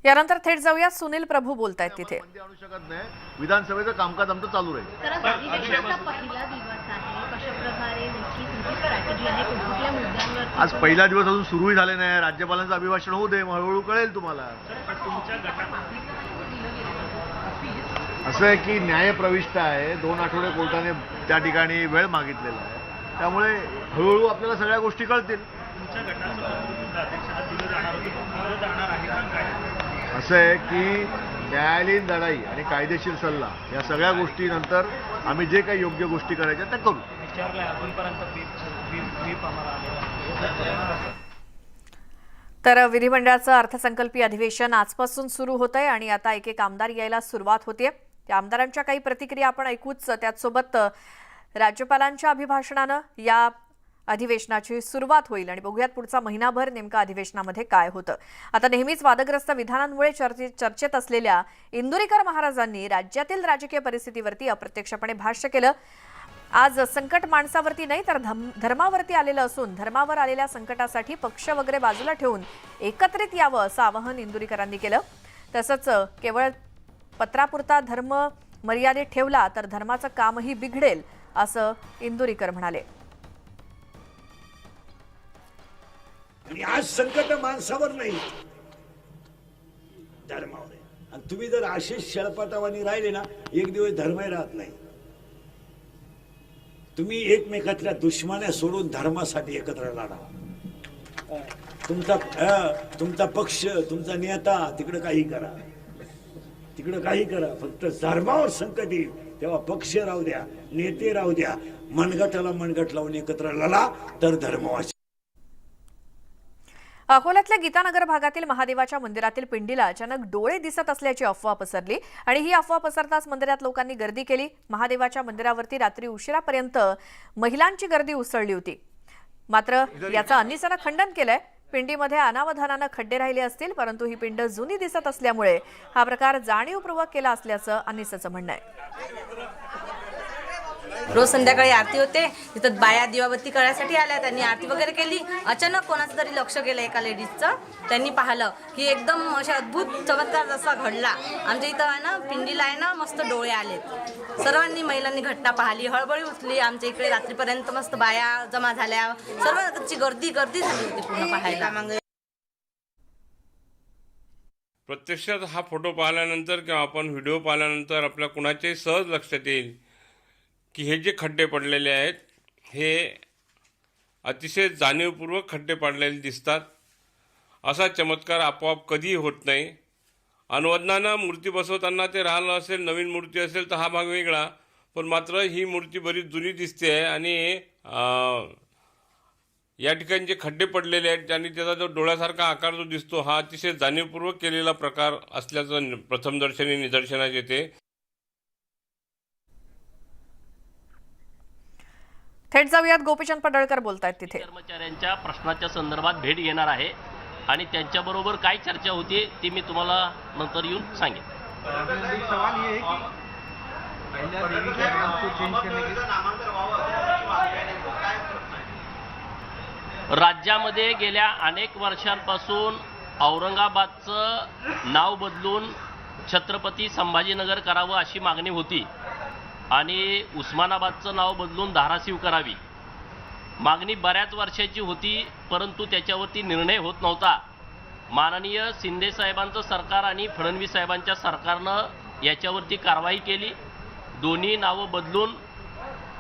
यानंतर थेट जाऊया, सुनील प्रभू बोलतायत तिथे. बंदी आणू शकत नाही. विधानसभेचं कामकाज आमचं चालू राहील. अधिवेशनाचा पहिला दिवस आहे, कशा प्रकारे नक्की तुमची स्ट्रॅटेजी आहे, कुठल्या मुद्द्यांवर? आज पहिला दिवस अजून सुरूही झाले नाही. राज्यपालांचं अभिभाषण होऊ दे, हळूहळू कळेल तुम्हाला. असं आहे की न्याय प्रविष्ट आहे. 2 आठवडे कोर्टाने त्या ठिकाणी वेळ मागितलेला आहे. त्यामुळे हळूहळू आपल्याला सगळ्या गोष्टी कळतील. असं आहे की न्यायालयीन लढाई आणि कायदेशीर सल्ला या सगळ्या गोष्टीनंतर आम्ही जे काही योग्य गोष्टी करायच्या त्या करू. तर विधिमंडळाचं अर्थसंकल्पीय अधिवेशन आजपासून सुरू होत आहे आणि आता एक एक आमदार यायला सुरुवात होते. त्या आमदारांच्या काही प्रतिक्रिया आपण ऐकूच. त्याचसोबत राज्यपालांच्या अभिभाषणानं या अधिवेशनाची सुरुवात होईल आणि बघूयात पुढचा महिनाभर नेमका अधिवेशनामध्ये काय होतं. आता नेहमीच वादग्रस्त विधानांमुळे चर्चेत असलेल्या इंदुरीकर महाराजांनी राज्यातील राजकीय परिस्थितीवरती अप्रत्यक्षपणे भाष्य केलं. आज संकट माणसावरती नाही तर धर्मावरती आलेलं असून धर्मावर आलेल्या संकटासाठी पक्ष वगैरे बाजूला ठेवून एकत्रित यावं असं आवाहन इंदुरीकरांनी केलं. तसंच केवळ पत्रापुरता धर्म मर्यादित ठेवला तर धर्माचं कामही बिघडेल असं इंदुरीकर म्हणाले. आणि आज संकट माणसावर नाही, धर्मावर आहे. आणि तुम्ही जर अशीच शेळपाटावानी राहिले ना, एक दिवस धर्मही राहत नाही. तुम्ही एकमेकातल्या दुश्मन्या सोडून धर्मासाठी एकत्र लढा. तुमचा पक्ष, तुमचा नेता तिकडे काही करा, फक्त धर्मावर संकट येईल तेव्हा पक्ष राहू द्या, नेते राहू द्या, मनगटाला मनगट लावून एकत्र लढा तर धर्म वाचेल. अकोल्यातल्या गीतानगर भागातील महादेवाच्या मंदिरातील पिंडीला अचानक डोळे दिसत असल्याची अफवा पसरली आणि ही अफवा पसरताच मंदिरात लोकांनी गर्दी केली. महादेवाच्या मंदिरावरती रात्री उशिरापर्यंत महिलांची गर्दी उसळली होती. मात्र याचं अनिसानं खंडन केलंय. पिंडीमध्ये अनावधानानं खड्डे राहिले असतील, परंतु ही पिंड जुनी दिसत असल्यामुळे हा प्रकार जाणीवपूर्वक केला असल्याचं अनिसाचं म्हणणं आहे. रोज संध्याकाळी आरती होते, तिथं बाया दिवाबत्ती करायसाठी आल्या. त्यांनी आरती वगैरे केली. अचानक कोणाचं तरी लक्ष गेलं एका लेडीजचं. त्यांनी पाहिलं की एकदम अशा अद्भुत चमत्कार जसा घडला. आमच्या इथं आहे ना, पिंडीला आहे ना, मस्त डोळे आलेत. सर्वांनी महिलांनी घटना पाहिली, हळबळी उठली. आमच्या इकडे रात्रीपर्यंत मस्त बाया जमा झाल्या. सर्वांची गर्दी झाली होती पूर्ण पाहायला. प्रत्यक्षात हा फोटो पाहिल्यानंतर किंवा आपण व्हिडिओ पाहिल्यानंतर आपल्या कुणाच्याही सहज लक्षात येईल की हे जे खड्डे पडलेले आहेत हे अतिशय जाणीवपूर्वक खड्डे पडलेले दिसतात. असा चमत्कार आपोआप कधीही होत नाही. अनुवदनानं मूर्ती बसवताना ते राहिलं असेल, नवीन मूर्ती असेल तर हा भाग वेगळा, पण मात्र ही मूर्ती बरीच जुनी दिसते आहे आणि या ठिकाणी जे खड्डे पडलेले आहेत आणि त्याचा जो डोळ्यासारखा आकार जो दिसतो हा अतिशय जाणीवपूर्वक केलेला प्रकार असल्याचं प्रथमदर्शनी निदर्शनास येते. थेट जाऊयात, गोपीचंद पडळकर बोलतायत तिथे. कर्मचाऱ्यांच्या प्रश्नाच्या संदर्भात भेट घेणार आहे आणि त्यांच्याबरोबर काय चर्चा होती ती मी तुम्हाला नंतर येऊन सांगेन. राज्यामध्ये गेल्या अनेक वर्षांपासून औरंगाबादचं नाव बदलून छत्रपती संभाजीनगर करावं अशी मागणी होती आणि उस्मानाबादचं नाव बदलून धाराशिव करावी. मागणी बऱ्याच वर्षाची होती, परंतु त्याच्यावरती निर्णय होत नव्हता. माननीय शिंदे साहेबांचं सरकार आणि फडणवीस साहेबांच्या सरकारनं याच्यावरती कारवाई केली. दोन्ही नावं बदलून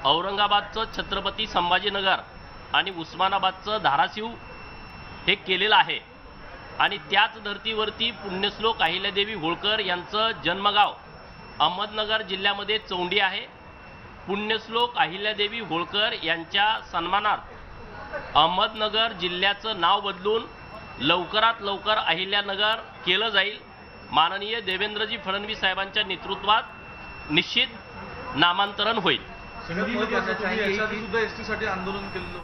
औरंगाबादचं छत्रपती संभाजीनगर आणि उस्मानाबादचं धाराशिव हे केलेलं आहे. आणि त्याच धर्तीवरती पुण्यश्लोक अहिल्यादेवी होळकर यांचं जन्मगाव अहमदनगर जिल्ह्यामध्ये चौंडी आहे. पुण्यश्लोक अहिल्यादेवी होळकर यांच्या सन्मानार्थ अहमदनगर जिल्ह्याचं नाव बदलून लवकरात लवकर अहिल्यानगर केलं जाईल. माननीय देवेंद्रजी फडणवीस साहेबांच्या नेतृत्वात निश्चित नामांतरण होईल. सुद्धा एसटीसाठी आंदोलन केलं.